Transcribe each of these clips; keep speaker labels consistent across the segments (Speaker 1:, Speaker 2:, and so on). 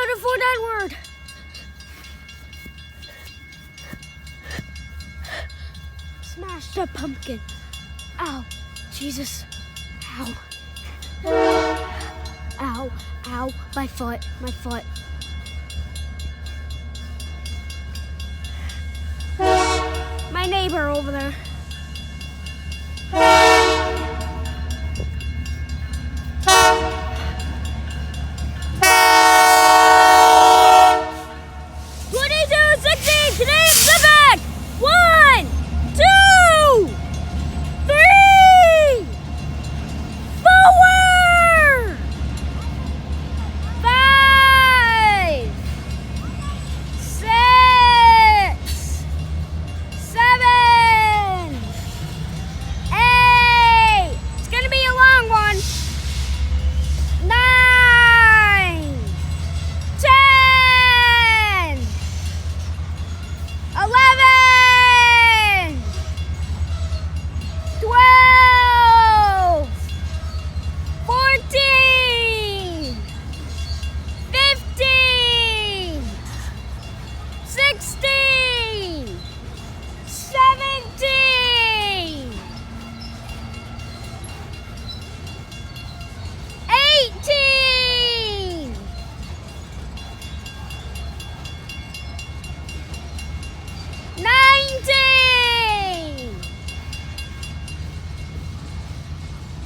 Speaker 1: can't afford that word. Smash the pumpkin. Ow. Jesus. Ow. Ow. Ow. My foot. My foot. My neighbor over there. Today's the back. 1, 2, 3, 4, 5, 6, 7, 8. It's gonna be a long one. 9, 10, 11, 12, 14, 15, 16, 17, 18, 19,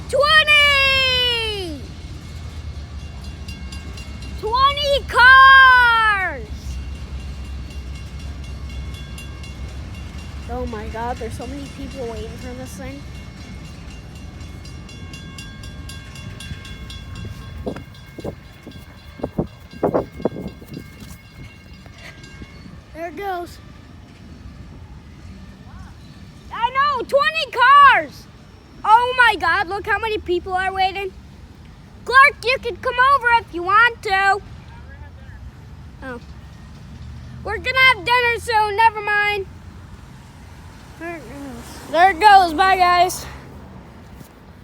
Speaker 1: 20, 20 cars. Oh my God, there's so many people waiting for this thing. There it goes. I know, 20 cars. Oh my God, look how many people are waiting. Clark, you can come over if you want to. Oh. We're gonna have dinner soon, never mind. There it goes, bye guys.